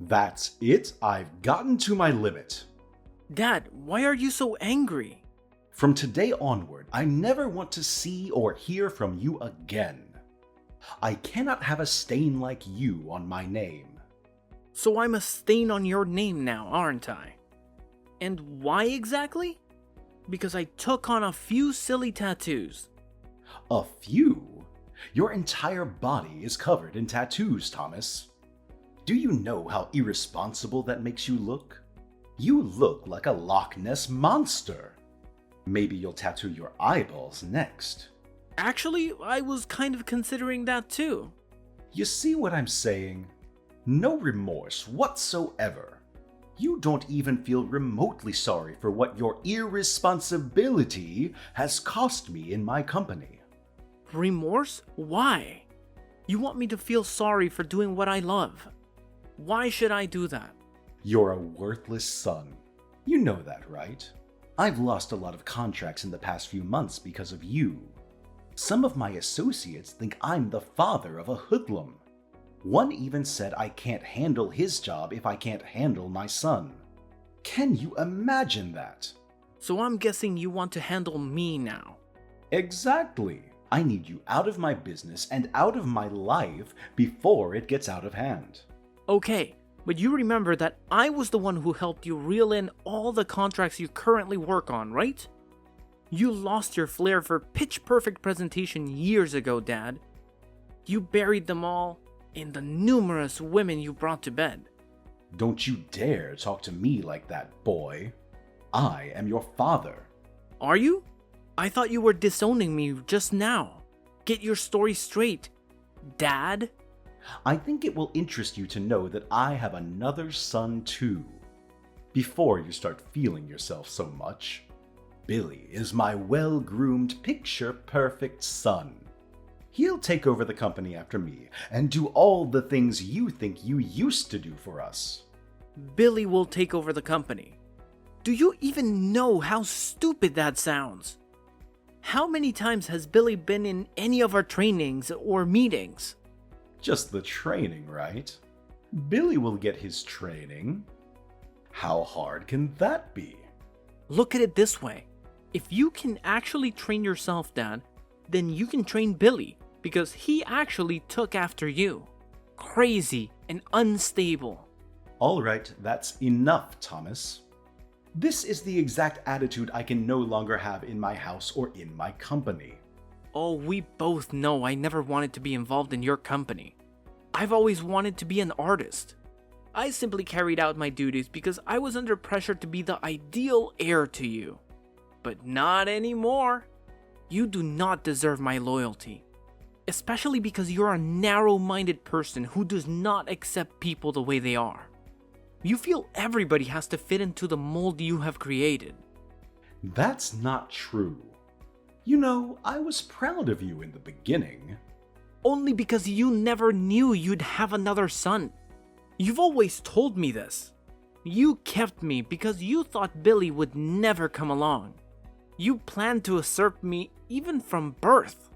That's it, I've gotten to my limit. Dad, why are you so angry? From today onward, I never want to see or hear from you again. I cannot have a stain like you on my name. So I'm a stain on your name now, aren't I? And why exactly? Because I took on a few silly tattoos. A few? Your entire body is covered in tattoos, Thomas. Do you know how irresponsible that makes you look? You look like a Loch Ness monster. Maybe you'll tattoo your eyeballs next. Actually, I was kind of considering that too. You see what I'm saying? No remorse whatsoever. You don't even feel remotely sorry for what your irresponsibility has cost me in my company. Remorse? Why? You want me to feel sorry for doing what I love. Why should I do that? You're a worthless son. You know that, right? I've lost a lot of contracts in the past few months because of you. Some of my associates think I'm the father of a hoodlum. One even said I can't handle his job if I can't handle my son. Can you imagine that? So I'm guessing you want to handle me now. Exactly. I need you out of my business and out of my life before it gets out of hand. Okay, but you remember that I was the one who helped you reel in all the contracts you currently work on, right? You lost your flair for pitch-perfect presentation years ago, Dad. You buried them all in the numerous women you brought to bed. Don't you dare talk to me like that, boy. I am your father. Are you? I thought you were disowning me just now. Get your story straight, Dad. I think it will interest you to know that I have another son too. Before you start feeling yourself so much, Billy is my well-groomed, picture-perfect son. He'll take over the company after me and do all the things you think you used to do for us. Billy will take over the company. Do you even know how stupid that sounds? How many times has Billy been in any of our trainings or meetings? Just the training, right? Billy will get his training. How hard can that be? Look at it this way. If you can actually train yourself, Dad, then you can train Billy, because he actually took after you. Crazy and unstable. All right, that's enough, Thomas. This is the exact attitude I can no longer have in my house or in my company. Oh, we both know I never wanted to be involved in your company. I've always wanted to be an artist. I simply carried out my duties because I was under pressure to be the ideal heir to you. But not anymore. You do not deserve my loyalty. Especially because you're a narrow-minded person who does not accept people the way they are. You feel everybody has to fit into the mold you have created. That's not true. You know, I was proud of you in the beginning. Only because you never knew you'd have another son. You've always told me this. You kept me because you thought Billy would never come along. You planned to usurp me even from birth.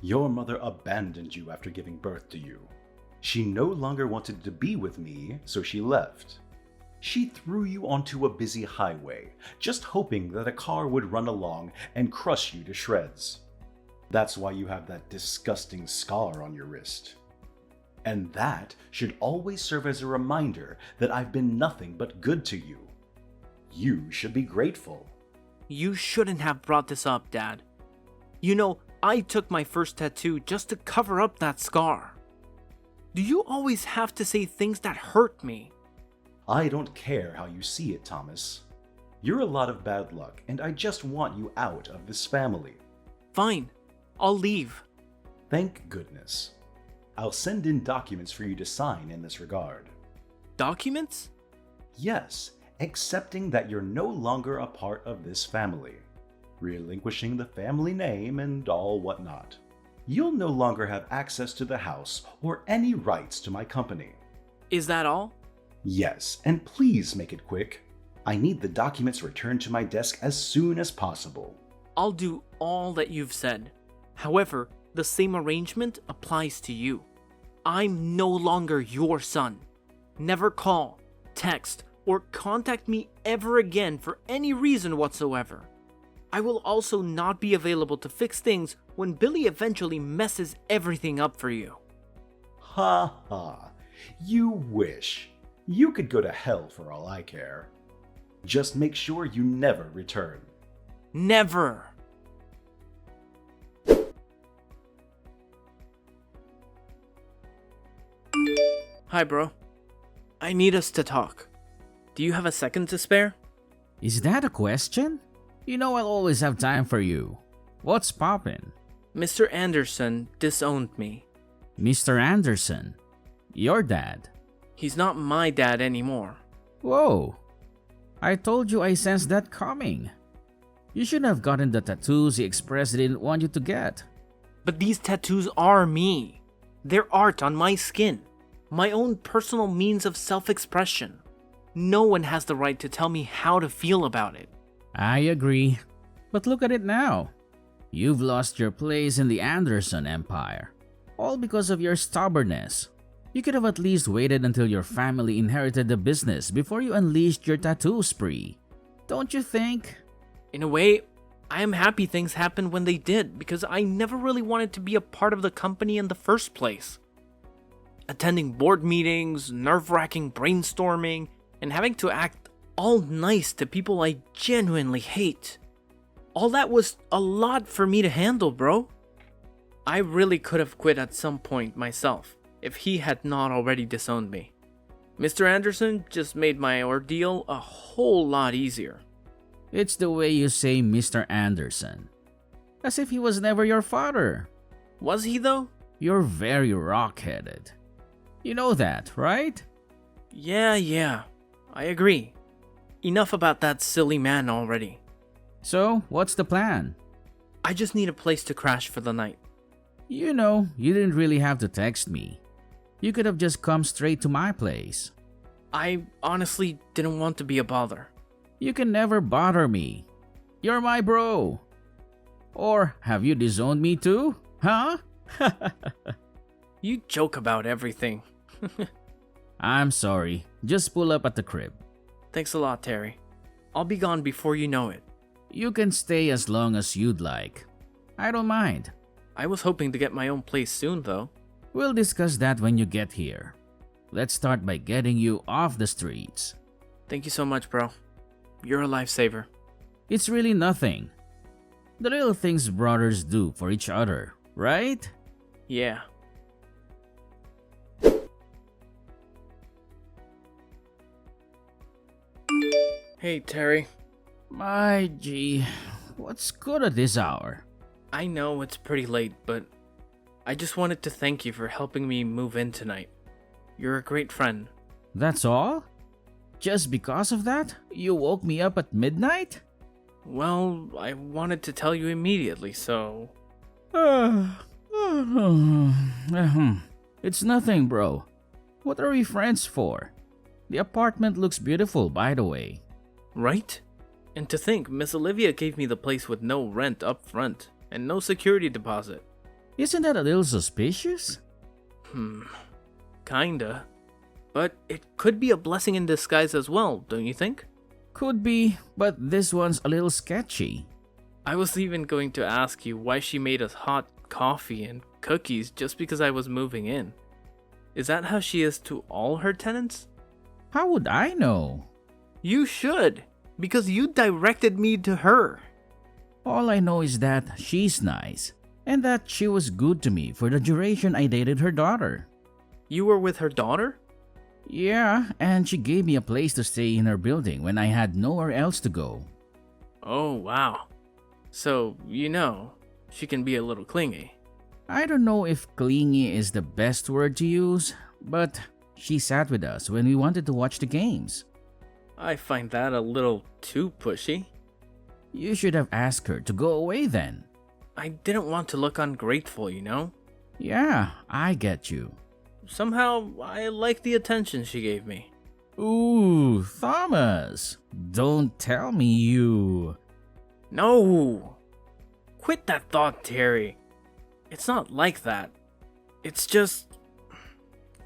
Your mother abandoned you after giving birth to you. She no longer wanted to be with me, so she left. She threw you onto a busy highway, just hoping that a car would run along and crush you to shreds. That's why you have that disgusting scar on your wrist. And that should always serve as a reminder that I've been nothing but good to you. You should be grateful. You shouldn't have brought this up, Dad. You know, I took my first tattoo just to cover up that scar. Do you always have to say things that hurt me? I don't care how you see it, Thomas. You're a lot of bad luck, and I just want you out of this family. Fine, I'll leave. Thank goodness. I'll send in documents for you to sign in this regard. Documents? Yes, accepting that you're no longer a part of this family, relinquishing the family name and all whatnot. You'll no longer have access to the house or any rights to my company. Is that all? Yes, and please make it quick. I need the documents returned to my desk as soon as possible. I'll do all that you've said. However, the same arrangement applies to you. I'm no longer your son. never call, text, or contact me ever again for any reason whatsoever. I will also not be available to fix things when Billy eventually messes everything up for you. Ha ha. You wish. You could go to hell for all I care. Just make sure you never return. Never! Hi, bro. I need us to talk. Do you have a second to spare? Is that a question? You know I'll always have time for you. What's poppin'? Mr. Anderson disowned me. Mr. Anderson, your dad. He's not my dad anymore. Whoa. I told you I sensed that coming. You should have gotten the tattoos he expressed didn't want you to get. But these tattoos are me. They're art on my skin. My own personal means of self-expression. No one has the right to tell me how to feel about it. I agree. But look at it now. You've lost your place in the Anderson empire. All because of your stubbornness. You could have at least waited until your family inherited the business before you unleashed your tattoo spree. Don't you think? In a way, I am happy things happened when they did because I never really wanted to be a part of the company in the first place. Attending board meetings, nerve-wracking brainstorming, and having to act all nice to people I genuinely hate. All that was a lot for me to handle, bro. I really could have quit at some point myself if he had not already disowned me. Mr. Anderson just made my ordeal a whole lot easier. It's the way you say Mr. Anderson. As if he was never your father. Was he though? You're very rock-headed. You know that, right? Yeah, I agree. Enough about that silly man already. So, what's the plan? I just need a place to crash for the night. You know, you didn't really have to text me. You could have just come straight to my place. I honestly didn't want to be a bother. You can never bother me. You're my bro. Or have you disowned me too? Huh? You joke about everything. I'm sorry. Just pull up at the crib. Thanks a lot, Terry. I'll be gone before you know it. You can stay as long as you'd like. I don't mind. I was hoping to get my own place soon, though. We'll discuss that when you get here. Let's start by getting you off the streets. Thank you so much, bro. You're a lifesaver. It's really nothing. The little things brothers do for each other, right? Yeah. Hey, Terry. My gee, what's good at this hour? I know it's pretty late, but I just wanted to thank you for helping me move in tonight. You're a great friend. That's all? Just because of that, you woke me up at midnight? Well, I wanted to tell you immediately, so... It's nothing, bro. What are we friends for? The apartment looks beautiful, by the way. Right? And to think, Miss Olivia gave me the place with no rent up front and no security deposit. Isn't that a little suspicious? Kinda. But it could be a blessing in disguise as well, don't you think? Could be, but this one's a little sketchy. I was even going to ask you why she made us hot coffee and cookies just because I was moving in. Is that how she is to all her tenants? How would I know? You should, because you directed me to her. All I know is that she's nice, and that she was good to me for the duration I dated her daughter. You were with her daughter? Yeah, and she gave me a place to stay in her building when I had nowhere else to go. Oh, wow. So, she can be a little clingy. I don't know if clingy is the best word to use, but she sat with us when we wanted to watch the games. I find that a little too pushy. You should have asked her to go away then. I didn't want to look ungrateful, Yeah, I get you. Somehow, I like the attention she gave me. Ooh, Thomas, don't tell me you... No! Quit that thought, Terry. It's not like that. It's just...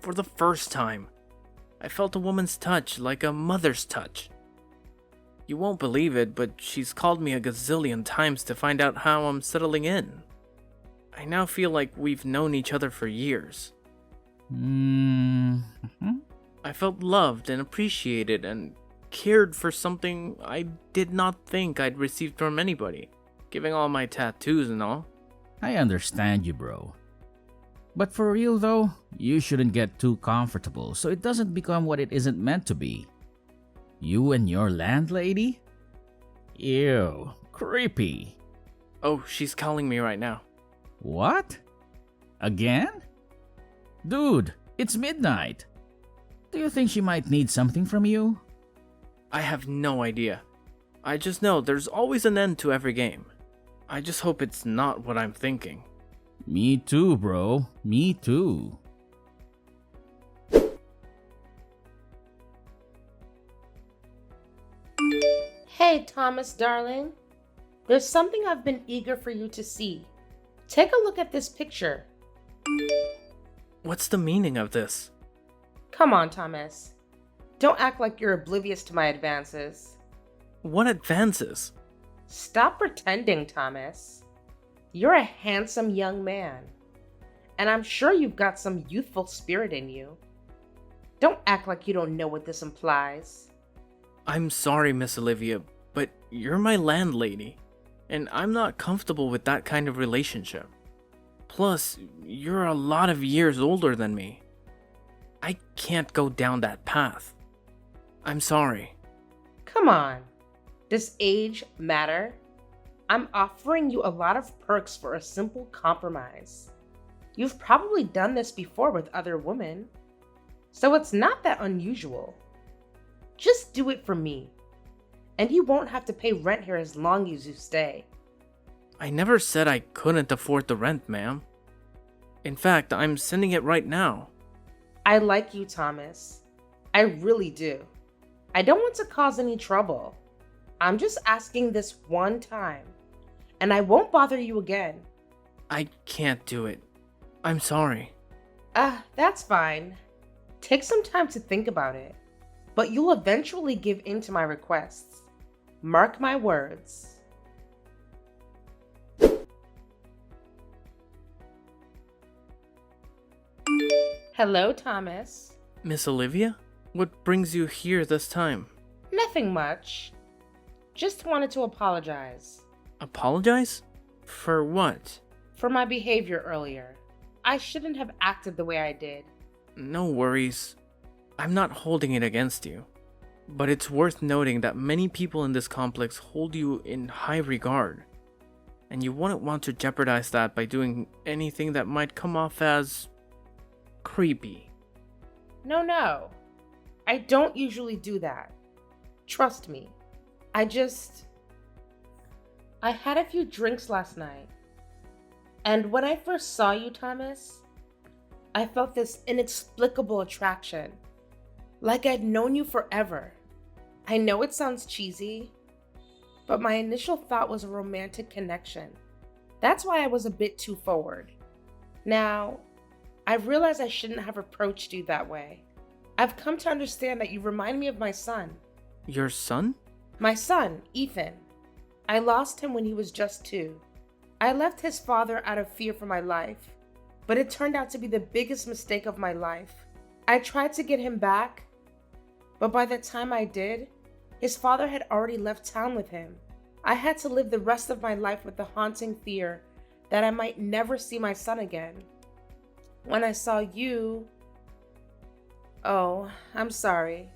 For the first time, I felt a woman's touch, like a mother's touch. You won't believe it, but she's called me a gazillion times to find out how I'm settling in. I now feel like we've known each other for years. I felt loved and appreciated and cared for something I did not think I'd received from anybody, giving all my tattoos and all. I understand you, bro. But for real though, you shouldn't get too comfortable so it doesn't become what it isn't meant to be. You and your landlady? Ew, creepy. Oh, she's calling me right now. What? Again? Dude, it's midnight. Do you think she might need something from you? I have no idea. I just know there's always an end to every game. I just hope it's not what I'm thinking. Me too, bro. Me too. Hey, Thomas, darling. There's something I've been eager for you to see. Take a look at this picture. What's the meaning of this? Come on, Thomas. Don't act like you're oblivious to my advances. What advances? Stop pretending, Thomas. You're a handsome young man, and I'm sure you've got some youthful spirit in you. Don't act like you don't know what this implies. I'm sorry, Miss Olivia, but you're my landlady, and I'm not comfortable with that kind of relationship. Plus, you're a lot of years older than me. I can't go down that path. I'm sorry. Come on. Does age matter? I'm offering you a lot of perks for a simple compromise. You've probably done this before with other women, so it's not that unusual. Just do it for me, and you won't have to pay rent here as long as you stay. I never said I couldn't afford the rent, ma'am. In fact, I'm sending it right now. I like you, Thomas. I really do. I don't want to cause any trouble. I'm just asking this one time, and I won't bother you again. I can't do it. I'm sorry. That's fine. Take some time to think about it, but you'll eventually give in to my requests. Mark my words. Hello, Thomas. Miss Olivia? What brings you here this time? Nothing much. Just wanted to apologize. Apologize? For what? For my behavior earlier. I shouldn't have acted the way I did. No worries. I'm not holding it against you. But it's worth noting that many people in this complex hold you in high regard. And you wouldn't want to jeopardize that by doing anything that might come off as creepy. No. I don't usually do that. Trust me. I had a few drinks last night. And when I first saw you, Thomas, I felt this inexplicable attraction. Like I'd known you forever. I know it sounds cheesy, but my initial thought was a romantic connection. That's why I was a bit too forward. Now, I've realized I shouldn't have approached you that way. I've come to understand that you remind me of my son. Your son? My son, Ethan. I lost him when he was just 2. I left his father out of fear for my life, but it turned out to be the biggest mistake of my life. I tried to get him back, but by the time I did, his father had already left town with him. I had to live the rest of my life with the haunting fear that I might never see my son again. When I saw you... Oh, I'm sorry.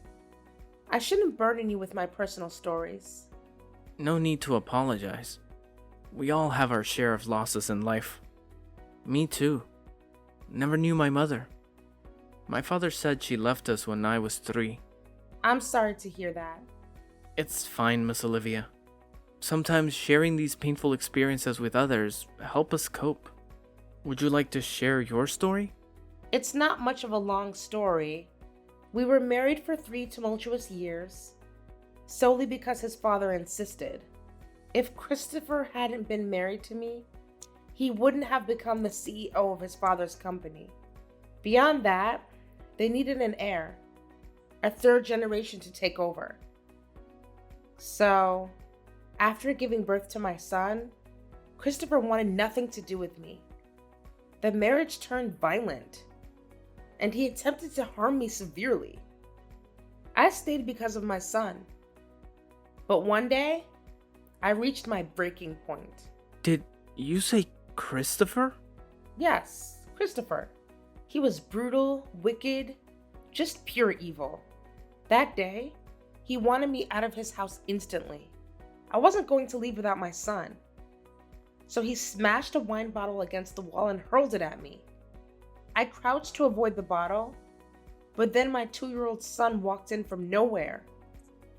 I shouldn't burden you with my personal stories. No need to apologize. We all have our share of losses in life. Me too. Never knew my mother. My father said she left us when I was 3. I'm sorry to hear that. It's fine, Miss Olivia. Sometimes sharing these painful experiences with others help us cope. Would you like to share your story? It's not much of a long story. We were married for 3 tumultuous years, solely because his father insisted. If Christopher hadn't been married to me, he wouldn't have become the CEO of his father's company. Beyond that, they needed an heir. a third generation to take over. So, after giving birth to my son, Christopher wanted nothing to do with me. The marriage turned violent, and he attempted to harm me severely. I stayed because of my son. But one day, I reached my breaking point. Did you say Christopher? Yes, Christopher. He was brutal, wicked, just pure evil. That day, he wanted me out of his house instantly. I wasn't going to leave without my son. So he smashed a wine bottle against the wall and hurled it at me. I crouched to avoid the bottle, but then my 2-year-old son walked in from nowhere.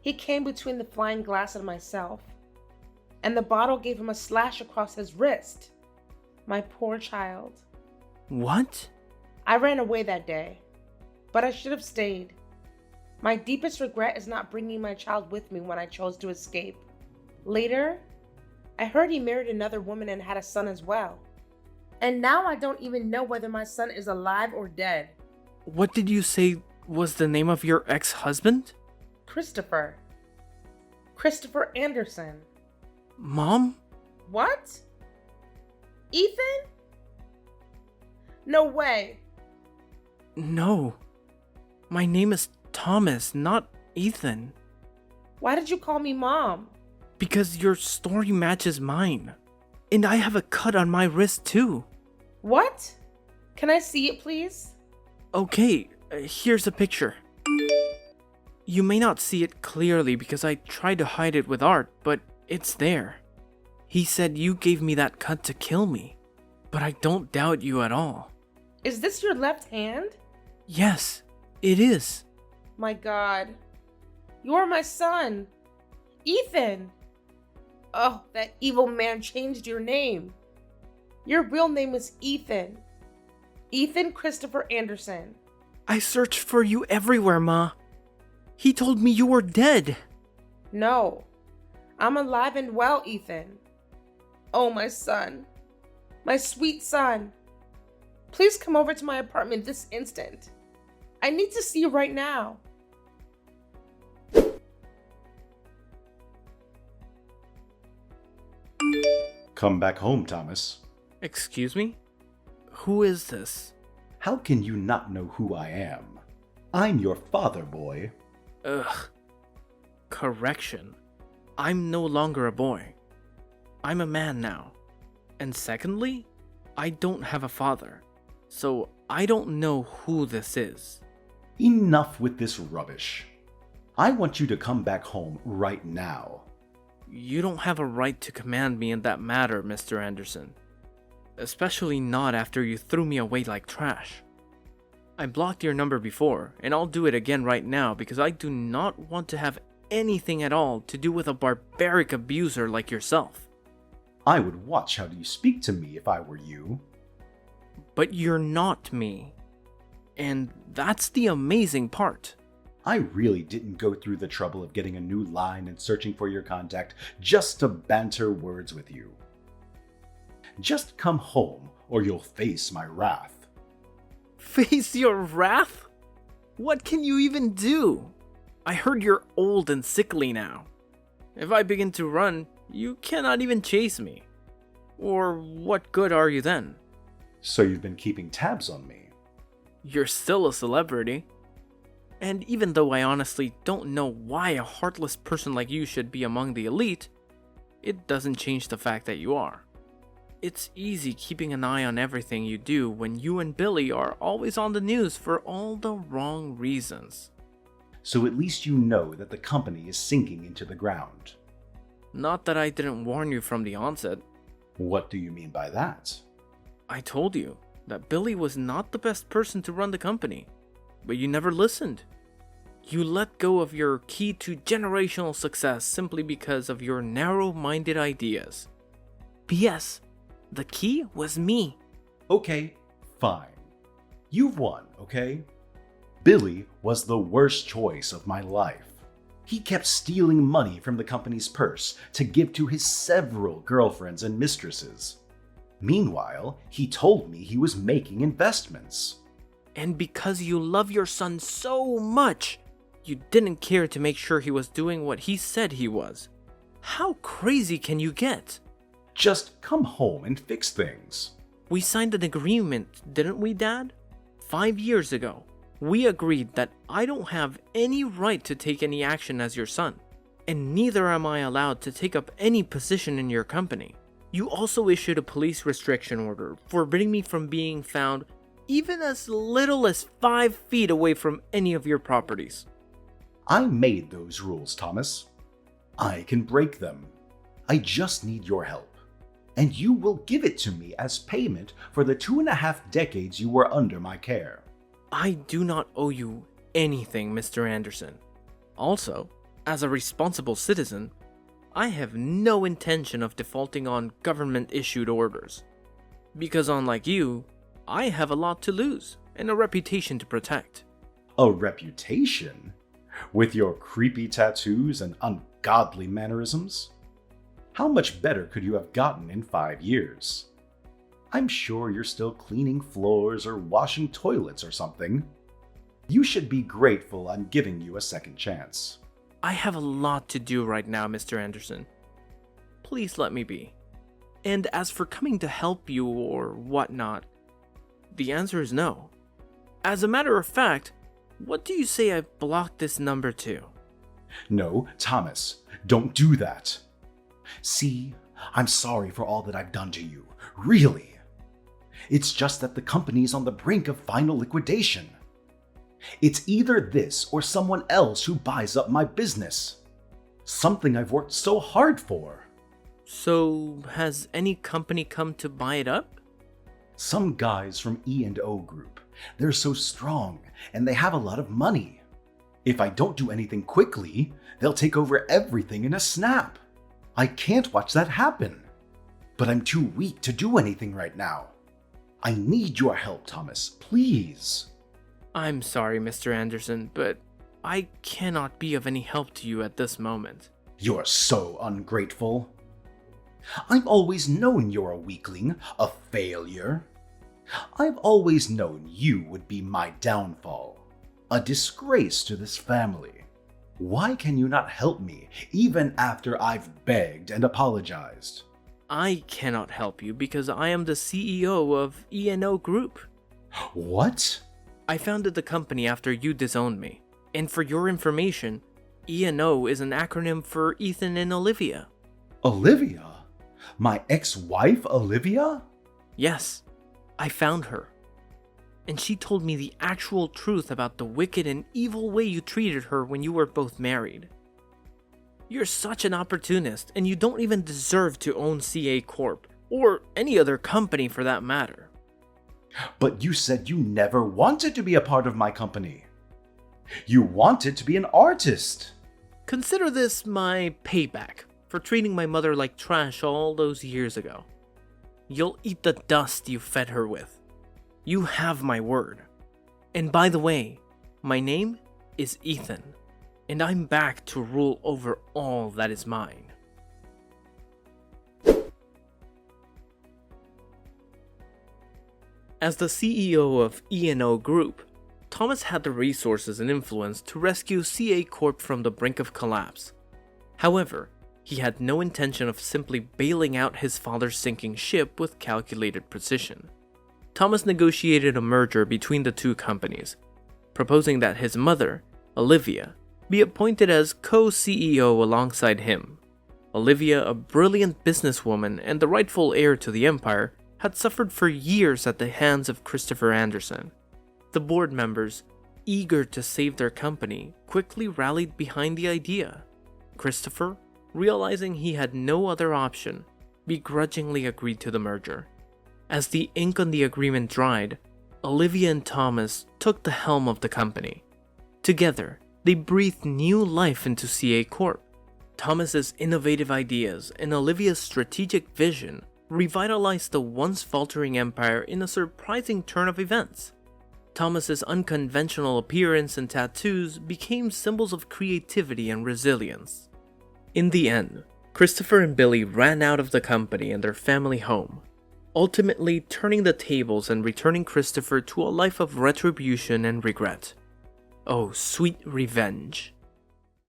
He came between the flying glass and myself, and the bottle gave him a slash across his wrist. My poor child. What? I ran away that day, but I should have stayed. My deepest regret is not bringing my child with me when I chose to escape. Later, I heard he married another woman and had a son as well. And now I don't even know whether my son is alive or dead. What did you say was the name of your ex-husband? Christopher. Christopher Anderson. Mom? What? Ethan? No way. No. My name is Thomas, not Ethan. Why did you call me Mom? Because your story matches mine. And I have a cut on my wrist too. What? Can I see it, please? Okay, here's a picture. You may not see it clearly because I tried to hide it with art, but it's there. He said you gave me that cut to kill me, but I don't doubt you at all. Is this your left hand? Yes, it is. My God. You're my son. Ethan. Oh, that evil man changed your name. Your real name is Ethan. Ethan Christopher Anderson. I searched for you everywhere, Ma. He told me you were dead. No. I'm alive and well, Ethan. Oh, my son. My sweet son. Please come over to my apartment this instant. I need to see you right now. Come back home, Thomas. Excuse me? Who is this? How can you not know who I am? I'm your father, boy. Ugh. Correction. I'm no longer a boy. I'm a man now. And secondly, I don't have a father. So I don't know who this is. Enough with this rubbish. I want you to come back home right now. You don't have a right to command me in that matter, Mr. Anderson. Especially not after you threw me away like trash. I blocked your number before, and I'll do it again right now because I do not want to have anything at all to do with a barbaric abuser like yourself. I would watch how you speak to me if I were you. But you're not me. And that's the amazing part. I really didn't go through the trouble of getting a new line and searching for your contact just to banter words with you. Just come home or you'll face my wrath. Face your wrath? What can you even do? I heard you're old and sickly now. If I begin to run, you cannot even chase me. Or what good are you then? So you've been keeping tabs on me. You're still a celebrity. And even though I honestly don't know why a heartless person like you should be among the elite, it doesn't change the fact that you are. It's easy keeping an eye on everything you do when you and Billy are always on the news for all the wrong reasons. So at least you know that the company is sinking into the ground. Not that I didn't warn you from the onset. What do you mean by that? I told you that Billy was not the best person to run the company, but you never listened. You let go of your key to generational success simply because of your narrow-minded ideas. P.S. The key was me. Okay, fine. You've won, okay? Billy was the worst choice of my life. He kept stealing money from the company's purse to give to his several girlfriends and mistresses. Meanwhile, he told me he was making investments. And because you love your son so much, You didn't care to make sure he was doing what he said he was. How crazy can you get? Just come home and fix things. We signed an agreement, didn't we, Dad? 5 years ago, we agreed that I don't have any right to take any action as your son, and neither am I allowed to take up any position in your company. You also issued a police restriction order forbidding me from being found even as little as 5 feet away from any of your properties. I made those rules, Thomas. I can break them. I just need your help. And you will give it to me as payment for the 2.5 decades you were under my care. I do not owe you anything, Mr. Anderson. Also, as a responsible citizen, I have no intention of defaulting on government-issued orders. Because unlike you, I have a lot to lose and a reputation to protect. A reputation? With your creepy tattoos and ungodly mannerisms? How much better could you have gotten in 5 years? I'm sure you're still cleaning floors or washing toilets or something. You should be grateful I'm giving you a second chance. I have a lot to do right now, Mr. Anderson. Please let me be. And as for coming to help you or whatnot, the answer is no. As a matter of fact, what do you say I block this number to? No, Thomas, don't do that. See, I'm sorry for all that I've done to you. Really. It's just that the company's on the brink of final liquidation. It's either this or someone else who buys up my business. Something I've worked so hard for. So, has any company come to buy it up? Some guys from E&O Group. They're so strong, and they have a lot of money. If I don't do anything quickly, they'll take over everything in a snap. I can't watch that happen. But I'm too weak to do anything right now. I need your help, Thomas, please. I'm sorry, Mr. Anderson, but I cannot be of any help to you at this moment. You're so ungrateful. I've always known you're a weakling, a failure. I've always known you would be my downfall, a disgrace to this family. Why can you not help me, even after I've begged and apologized? I cannot help you because I am the CEO of E&O Group. What? I founded the company after you disowned me. And for your information, E&O is an acronym for Ethan and Olivia. Olivia? My ex-wife, Olivia? Yes, I found her. And she told me the actual truth about the wicked and evil way you treated her when you were both married. You're such an opportunist, and you don't even deserve to own CA Corp, or any other company for that matter. But you said you never wanted to be a part of my company. You wanted to be an artist. Consider this my payback for treating my mother like trash all those years ago. You'll eat the dust you fed her with. You have my word. And by the way, my name is Ethan, and I'm back to rule over all that is mine. As the CEO of E&O Group, Thomas had the resources and influence to rescue CA Corp from the brink of collapse. However, he had no intention of simply bailing out his father's sinking ship with calculated precision. Thomas negotiated a merger between the two companies, proposing that his mother, Olivia, be appointed as co-CEO alongside him. Olivia, a brilliant businesswoman and the rightful heir to the empire, had suffered for years at the hands of Christopher Anderson. The board members, eager to save their company, quickly rallied behind the idea. Christopher, realizing he had no other option, begrudgingly agreed to the merger. As the ink on the agreement dried, Olivia and Thomas took the helm of the company. Together, they breathed new life into CA Corp. Thomas's innovative ideas and Olivia's strategic vision revitalized the once faltering empire in a surprising turn of events. Thomas's unconventional appearance and tattoos became symbols of creativity and resilience. In the end, Christopher and Billy ran out of the company and their family home, ultimately turning the tables and returning Christopher to a life of retribution and regret. Oh, sweet revenge.